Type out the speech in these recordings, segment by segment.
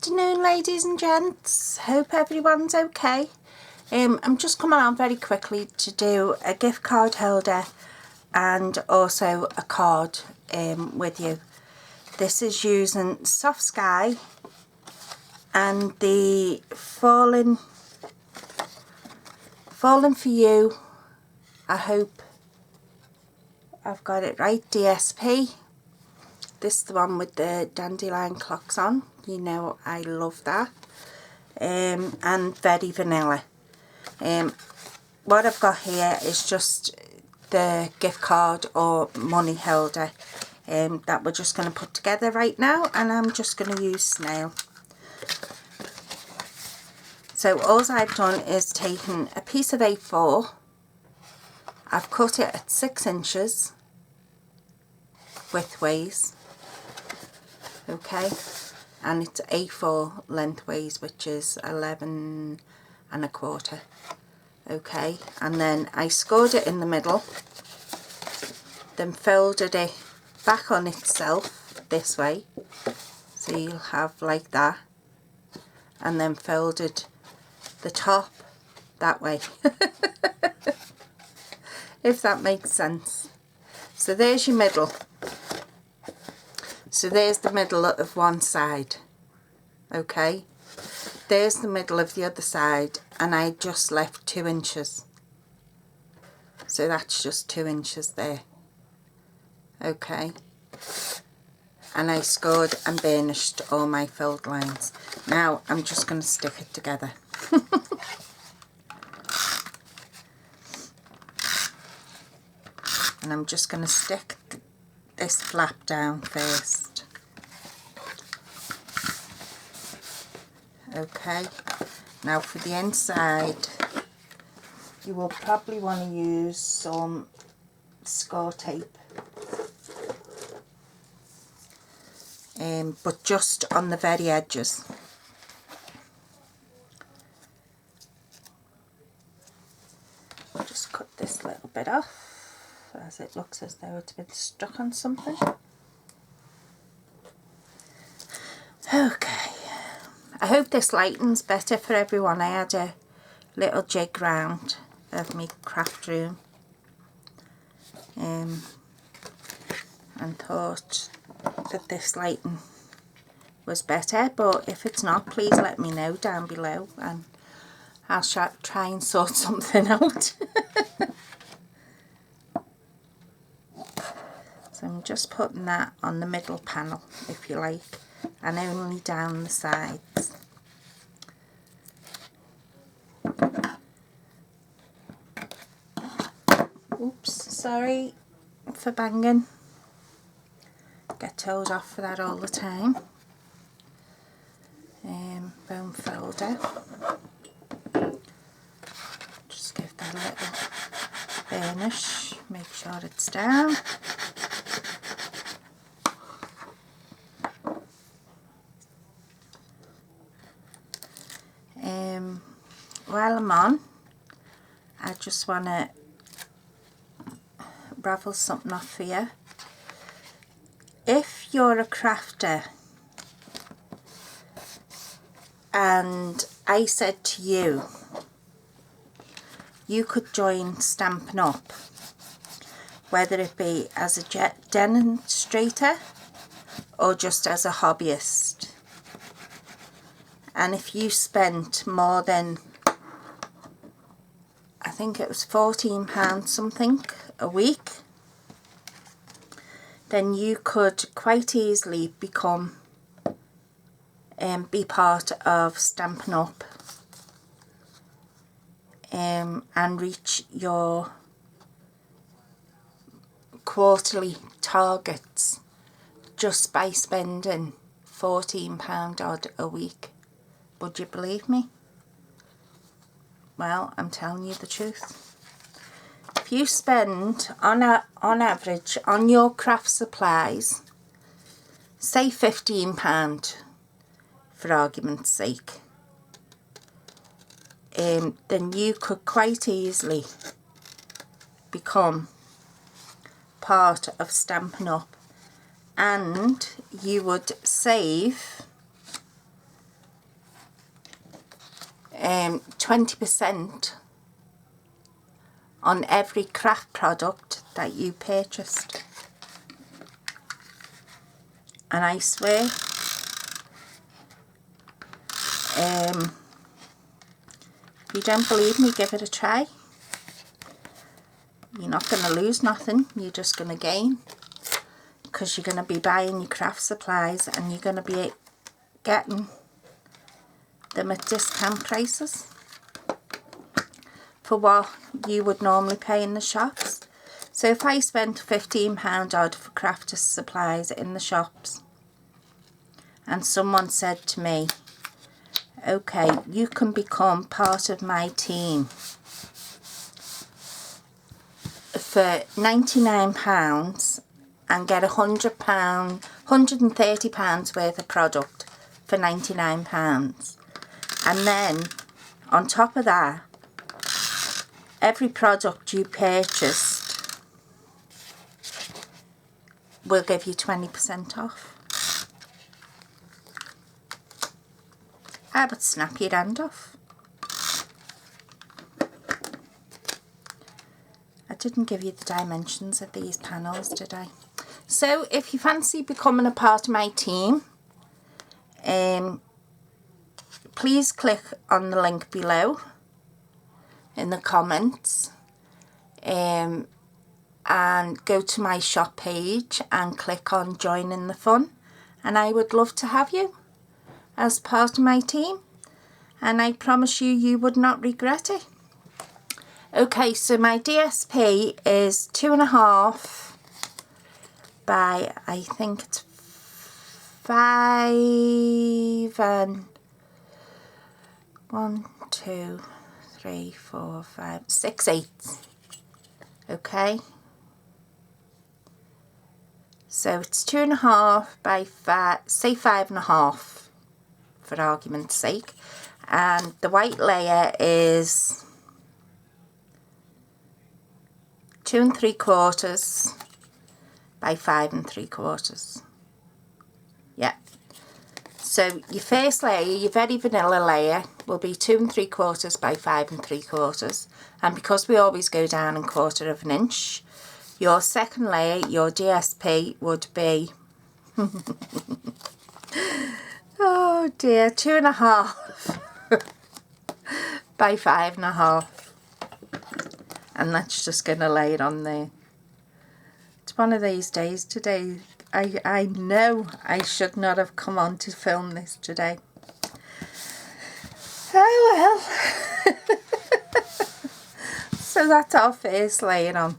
afternoon, ladies and gents. Hope everyone's okay. I'm just coming on very quickly to do a gift card holder and also a card with you. This is using Soft Sky and the Falling for You. I hope I've got it right. DSP. This is the one with the dandelion clocks on. You know I love that. And very vanilla. What I've got here is just the gift card or money holder that we're just going to put together right now, and I'm just going to use snail. So all I've done is taken a piece of A4, I've cut it at 6 inches widthways, okay, and it's A4 lengthways, which is 11 1/4, okay, and then I scored it in the middle, then folded it back on itself this way, so you'll have like that, and then folded the top that way, if that makes sense. So there's your middle. So there's the middle of one side, okay, there's the middle of the other side, and I just left 2 inches, so that's just 2 inches there, okay, and I scored and burnished all my fold lines. Now I'm just going to stick it together. And I'm just going to stick this flap down first. Okay, now for the inside, you will probably want to use some score tape, but just on the very edges. I'll just cut this little bit off, as it looks as though it's been stuck on something. Okay, I hope this lighting's better for everyone. I had a little jig round of my craft room and thought that this lighting was better, but if it's not, please let me know down below and I'll try and sort something out. So I'm just putting that on the middle panel, if you like, and only down the sides. Oops, sorry for banging. Get told off for that all the time. Bone folder. Just give that a little burnish, make sure it's down. While I'm on, I just want to ravel something off for you. If you're a crafter and I said to you, you could join Stampin Up, whether it be as a demonstrator or just as a hobbyist, and if you spent more than, I think it was £14 something a week, then you could quite easily become be part of Stampin Up and reach your quarterly targets just by spending £14 odd a week. Would you believe me? Well, I'm telling you the truth. If you spend on average on your craft supplies, say £15 for argument's sake, then you could quite easily become part of Stampin Up, and you would save 20% on every craft product that you purchased. And I swear, if you don't believe me, give it a try. You're not going to lose nothing, you're just going to gain, because you're going to be buying your craft supplies and you're going to be getting them at discount prices for what you would normally pay in the shops. So if I spent £15 odd for craft supplies in the shops and someone said to me, okay, you can become part of my team for £99 and get £130 worth of product for £99, and then on top of that, every product you purchased will give you 20% off. I would snap your hand off. I didn't give you the dimensions of these panels, did I? So if you fancy becoming a part of my team, please click on the link below in the comments, and go to my shop page and click on joining the fun, and I would love to have you as part of my team, and I promise you, you would not regret it. Okay, so my DSP is 2.5 by, I think it's 5 and 1, 2, 3, 4, 5, 6 eighths. Okay, so it's 2.5 by 5, say 5.5 for argument's sake, and the white layer is 2 3/4 by 5 3/4. Yeah. So your first layer, your very vanilla layer, will be 2 3/4 by 5 3/4, and because we always go down 1/4 of an inch, your second layer, your DSP, would be oh dear, 2.5 by 5.5. And that's just going to lay it on there. It's one of these days today. I know I should not have come on to film this today. Oh well. So that's our first layer on.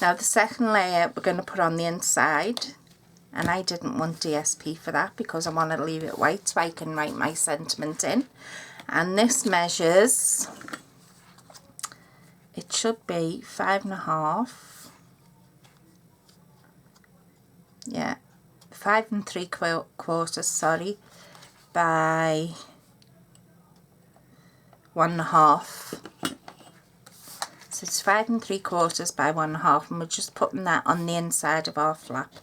Now the second layer we're going to put on the inside. And I didn't want DSP for that because I want to leave it white so I can write my sentiment in. And this measures... it should be 5.5, yeah, 5 3/4, sorry, by 1.5. So it's 5 3/4 by 1.5, and we're just putting that on the inside of our flap.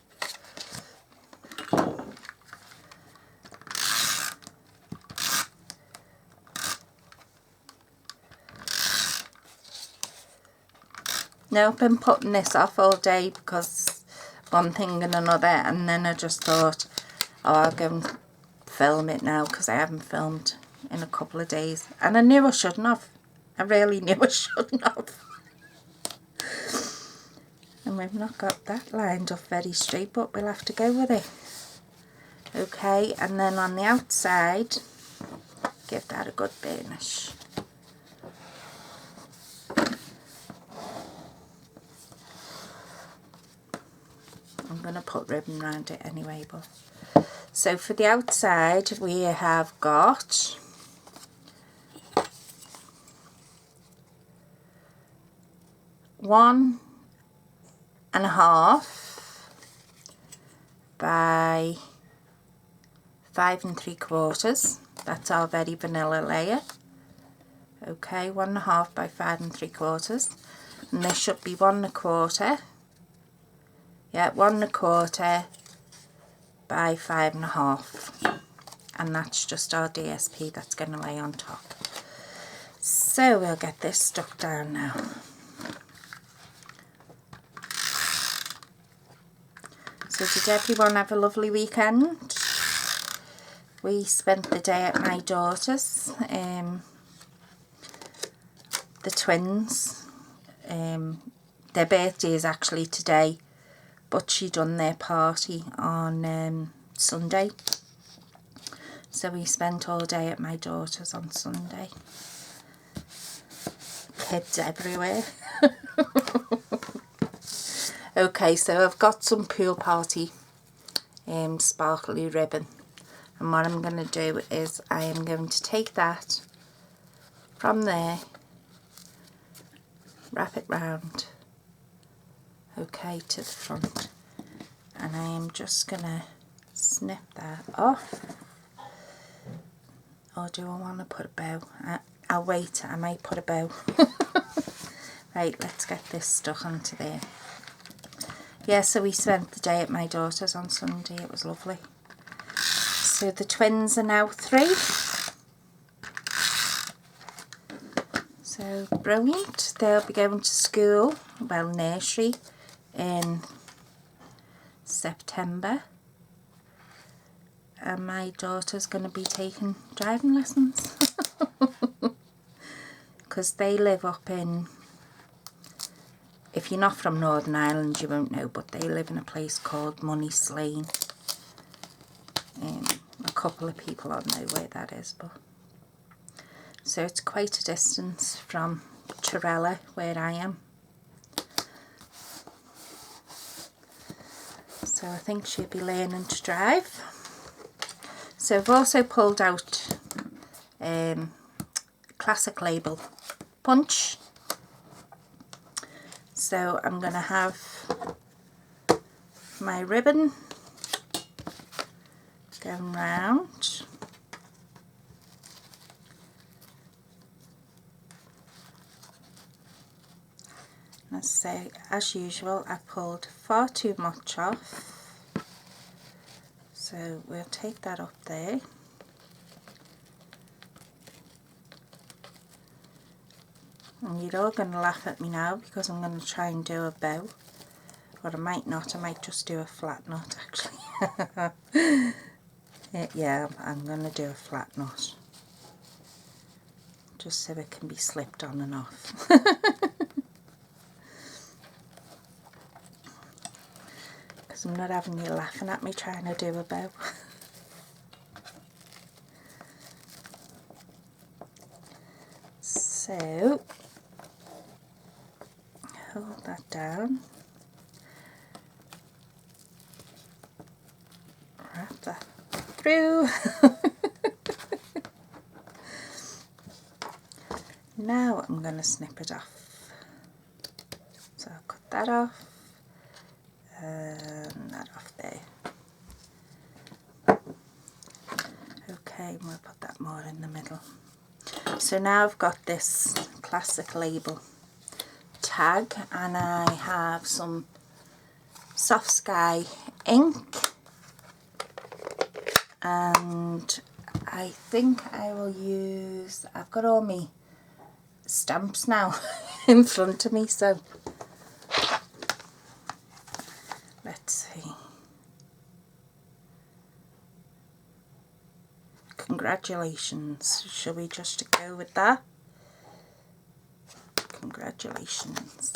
Now I've been putting this off all day because one thing and another, and then I just thought, oh, I'll go and film it now because I haven't filmed in a couple of days, and I knew I shouldn't have. I really knew I shouldn't have. And we've not got that lined up very straight, but we'll have to go with it. Okay, and then on the outside, give that a good burnish. I'm going to put ribbon around it anyway, but so for the outside we have got one and a half by 5 3/4. That's our very vanilla layer. Okay, 1.5 by 5 3/4, and this should be 1 1/4. Yeah, 1 1/4 by 5.5, and that's just our DSP that's going to lay on top. So we'll get this stuck down now. So did everyone have a lovely weekend? We spent the day at my daughter's, the twins. Their birthday is actually today, but she done their party on Sunday. So we spent all day at my daughter's on Sunday. Kids everywhere. Okay, so I've got some pool party sparkly ribbon, and what I'm going to do is I am going to take that from there, wrap it round, okay, to the front, and I am just going to snip that off. Or do I want to put a bow? I'll wait, I might put a bow. Right, let's get this stuck onto there. Yeah, so we spent the day at my daughter's on Sunday. It was lovely. So the twins are now 3. So brilliant. They'll be going to school, well, nursery, in September. And my daughter's going to be taking driving lessons. Because they live up in... If you're not from Northern Ireland, you won't know, but they live in a place called Moneyslane. A couple of people will know where that is, but so it's quite a distance from Torella, where I am. So I think she'll be learning to drive. So I've also pulled out classic label punch. So I'm going to have my ribbon going round. Let's say, as usual, I pulled far too much off. So we'll take that up there. And you're all going to laugh at me now because I'm going to try and do a bow. Or I might not, I might just do a flat knot actually. Yeah, I'm going to do a flat knot. Just so it can be slipped on and off. Because I'm not having you laughing at me trying to do a bow. So... hold that down, wrap that through. Now I'm going to snip it off. So I'll cut that off and that off there. Okay, and we'll put that more in the middle. So now I've got this classic label tag, and I have some soft sky ink, and I think I will use, I've got all my stamps now in front of me, so let's see. Congratulations, shall we just go with that? Congratulations.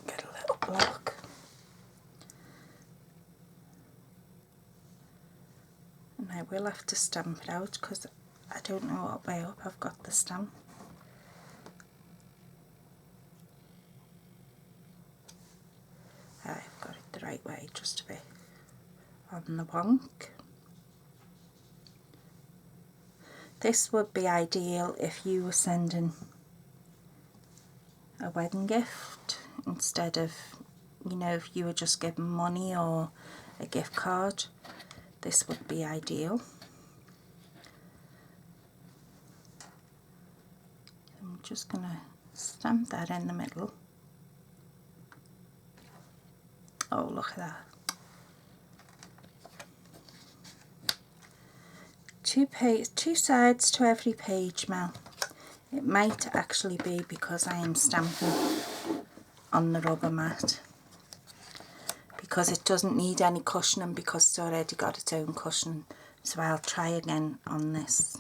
Get a little block. And I will have to stamp it out because I don't know what way up I've got the stamp. I've got it the right way, just a bit on the bonk. This would be ideal if you were sending a wedding gift instead of, you know, if you were just giving money or a gift card. This would be ideal. I'm just going to stamp that in the middle. Oh, look at that. two sides to every page, Mel. It might actually be because I am stamping on the rubber mat, because it doesn't need any cushioning because it's already got its own cushion. So I'll try again on this.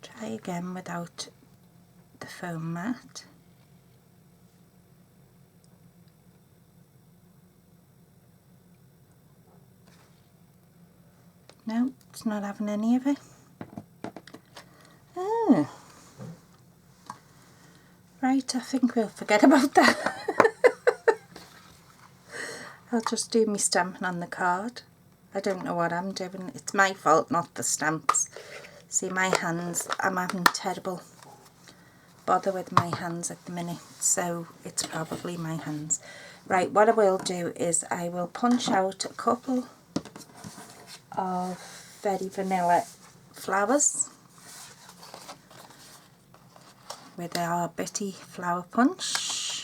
Try again without the foam mat. No, it's not having any of it. Oh. Right, I think we'll forget about that. I'll just do me stamping on the card. I don't know what I'm doing. It's my fault, not the stamps. See, my hands, I'm having terrible bother with my hands at the minute, so it's probably my hands. Right, what I will do is I will punch out a couple of very vanilla flowers with our bitty flower punch.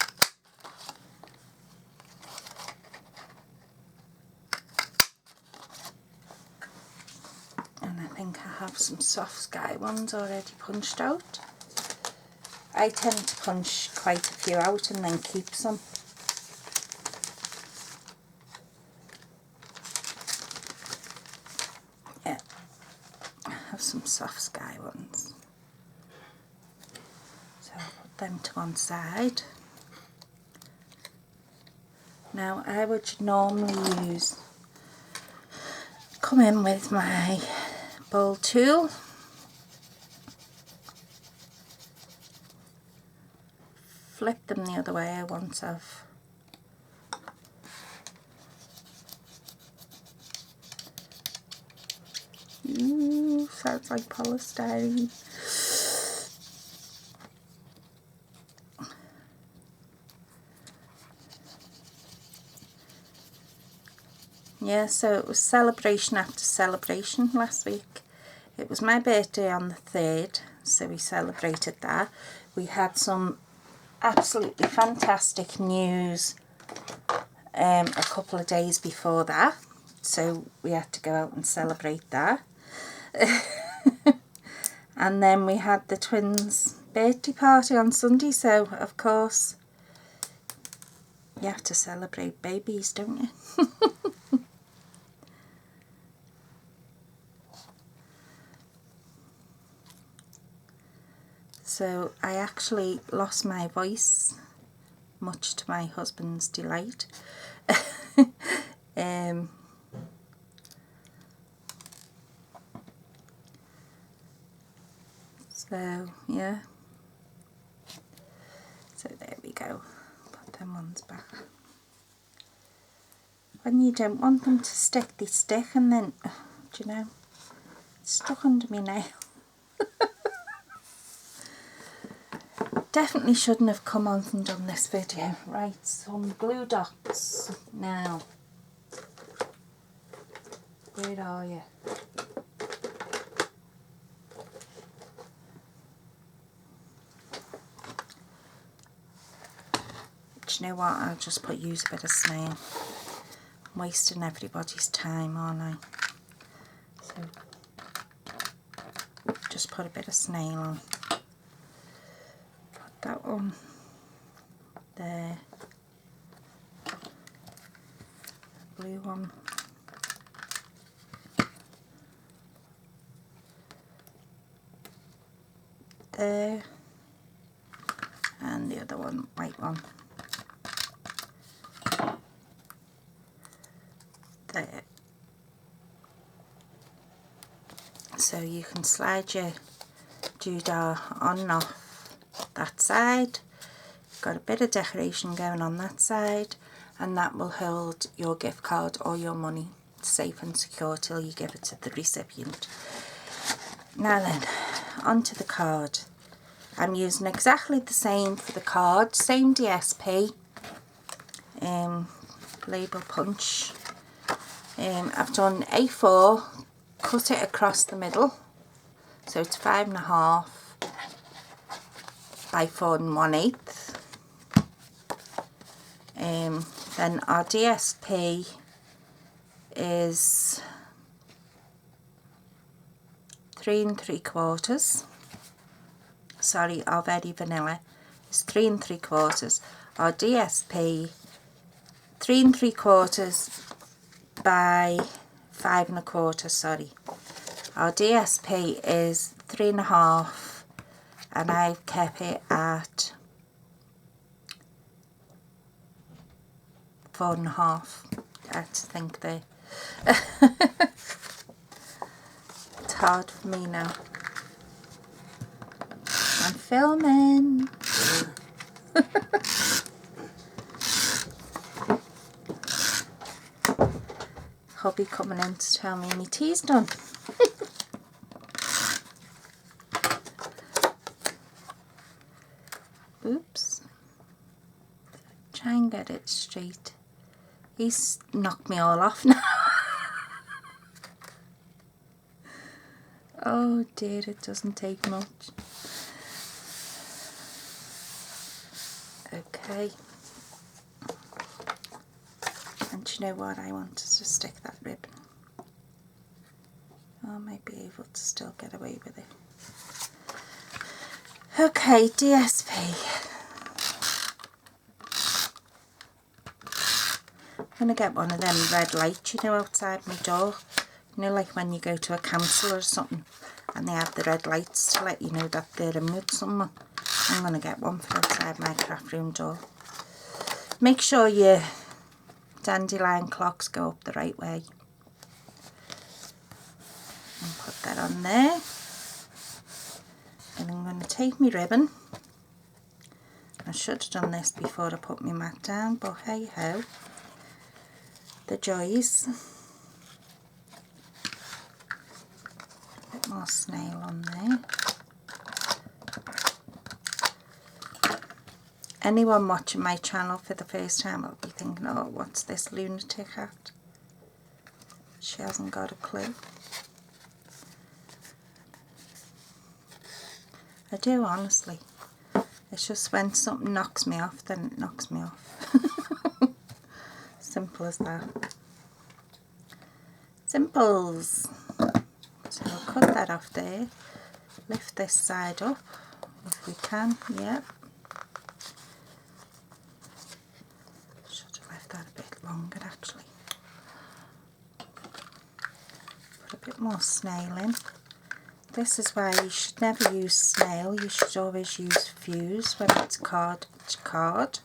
And I think I have some soft sky ones already punched out. I tend to punch quite a few out and then keep some. Yeah, I have some soft sky ones. So I'll put them to one side. Now I would normally come in with my bowl tool, flip them the other way once I've sounds like polystyrene. Yeah, so it was celebration after celebration last week. It was my birthday on the 3rd, so we celebrated that. We had some absolutely fantastic news a couple of days before that, so we had to go out and celebrate that. And then we had the twins' birthday party on Sunday, so of course you have to celebrate babies, don't you? So I actually lost my voice, much to my husband's delight. So yeah, so there we go, put them ones back. When you don't want them to stick, they stick, and then, do you know, it's stuck under my nail. Definitely shouldn't have come on and done this video. Right, some glue dots now. Where are you? Do you know what? I'll just use a bit of snail. I'm wasting everybody's time, aren't I? So just put a bit of snail on. Put that one there. Blue one. There. And the other one, white one. There. So you can slide your doodah on and off that side. Got a bit of decoration going on that side, and that will hold your gift card or your money safe and secure till you give it to the recipient. Now then, onto the card. I'm using exactly the same for the card, same DSP, label punch. I've done A4, cut it across the middle, so it's 5.5 by 4 1/8. Then our DSP is 3 3/4. Sorry, our Very Vanilla is 3 3/4. Our DSP 3 3/4 by 5 1/4. Sorry, our DSP is 3 1/2, and I've kept it at 4 1/2. I have to think there. It's hard for me now. I'm filming. Hubby coming in to tell me my tea's done. Oops. Try and get it straight. He's knocked me all off now. Oh dear, it doesn't take much. Okay. And do you know what? I wanted to stick that ribbon. I might be able to still get away with it. Okay, DSP. I'm going to get one of them red lights, you know, outside my door. You know, like when you go to a council or something and they have the red lights to let you know that they're in with someone. I'm going to get one for outside my craft room door. Make sure your dandelion clocks go up the right way. And put that on there. And I'm going to take my ribbon. I should have done this before I put my mat down, but hey ho. The joys. A bit more snail on there. Anyone watching my channel for the first time will be thinking, oh, what's this lunatic hat? She hasn't got a clue. I do, honestly. It's just when something knocks me off, then it knocks me off. Simple as that. Simples. So I'll cut that off there. Lift this side up if we can. Yep. Should have left that a bit longer actually. Put a bit more snail in. This is why you should never use snail. You should always use fuse when it's card to card.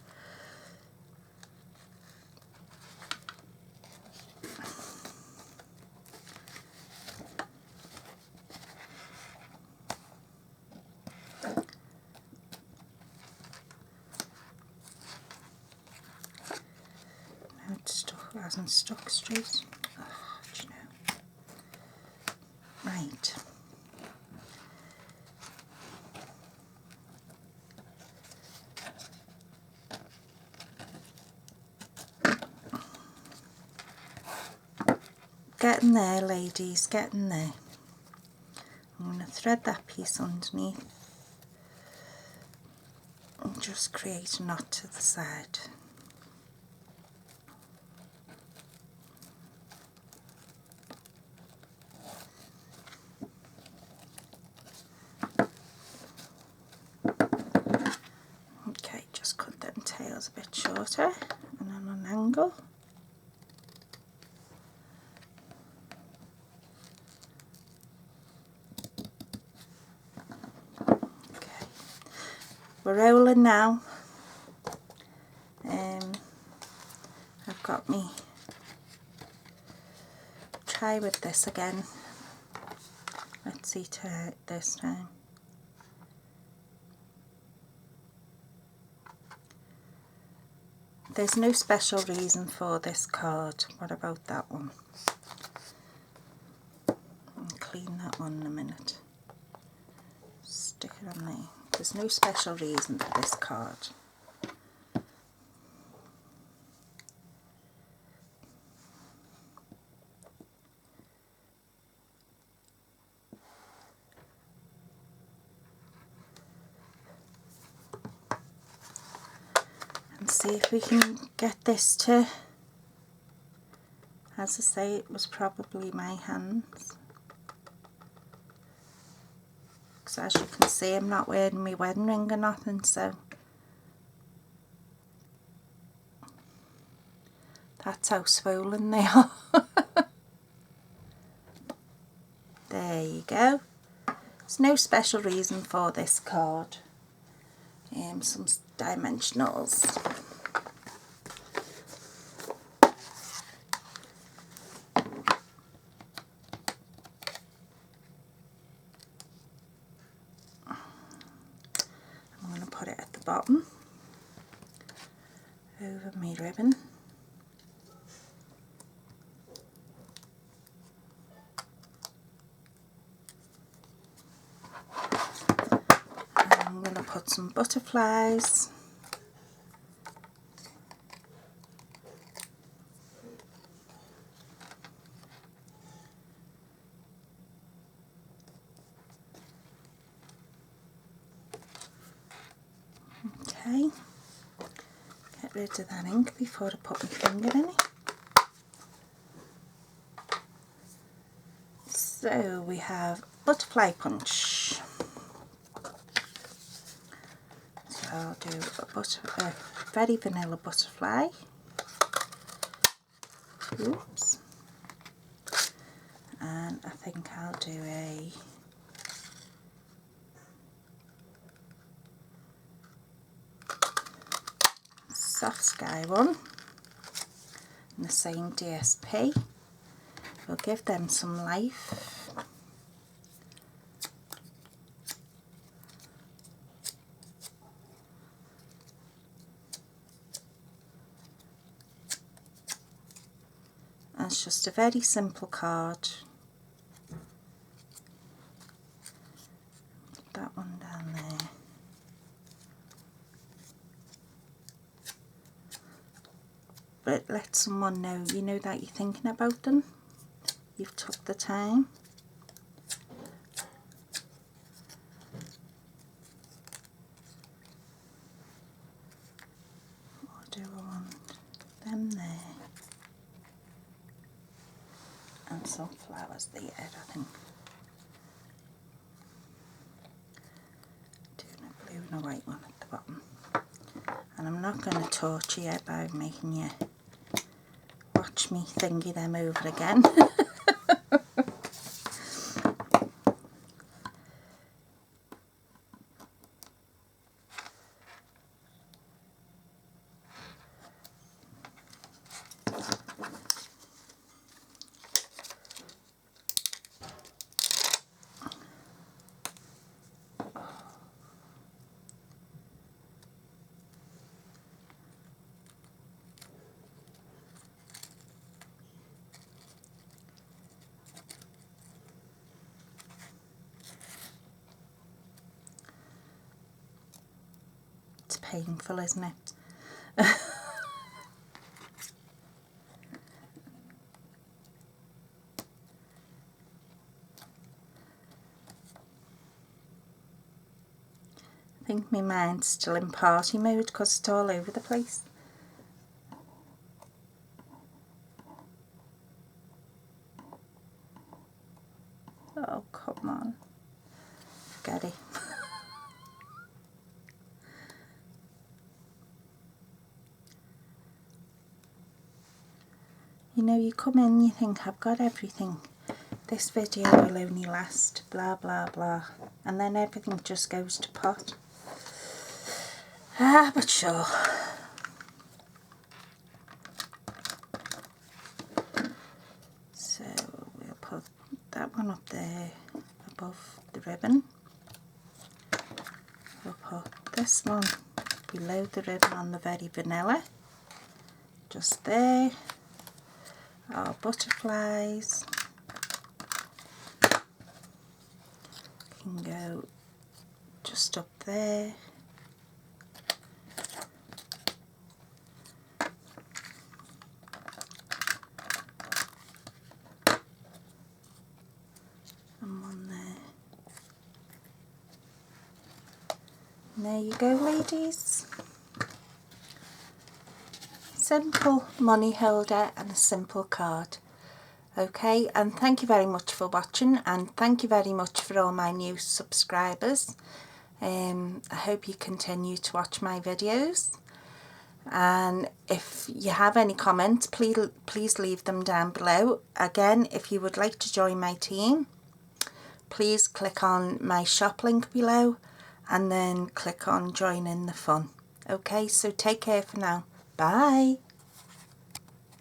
Hasn't stuck straight. Oh, do you know? Right. Getting there, ladies, getting there. I'm going to thread that piece underneath and just create a knot to the side. A bit shorter and on an angle. Okay, we're rolling now. I've got me try with this again. Let's see this time. There's no special reason for this card. What about that one? I'll clean that one in a minute. Stick it on there. There's no special reason for this card. see if we can get this to, as I say, it was probably my hands. Because as you can see, I'm not wearing my wedding ring or nothing, so that's how swollen they are. There you go. There's no special reason for this card. Some dimensionals. I'm going to put it at the bottom over my ribbon. I'm going to put some butterflies. Okay, get rid of that ink before I put my finger in it. So we have butterfly punch. So I'll do a very vanilla butterfly. Oops. And I think I'll do a soft sky one in the same DSP. We'll give them some life. And it's just a very simple card. Put that one down there. But let someone know, you know, that you're thinking about them. You've took the time. What do I want? Them there. And some flowers there, I think. Doing a blue and a white one at the bottom. And I'm not going to torture you by making you watch me thingy them over again. It's painful, isn't it? I think my mind's still in party mode because it's all over the place. Oh, come on. Get it. You know, you come in, you think, I've got everything. This video will only last blah blah blah. And then everything just goes to pot. Ah, but sure. So we'll put that one up there above the ribbon. We'll put this one below the ribbon on the very vanilla. Just there. Our butterflies can go just up there. And one there. And there you go, ladies. simple money holder and a simple card. Okay, and thank you very much for watching, and thank you very much for all my new subscribers. I hope you continue to watch my videos, and if you have any comments, please leave them down below. Again, if you would like to join my team, please click on my shop link below and then click on join in the fun. Okay, so take care for now. Bye.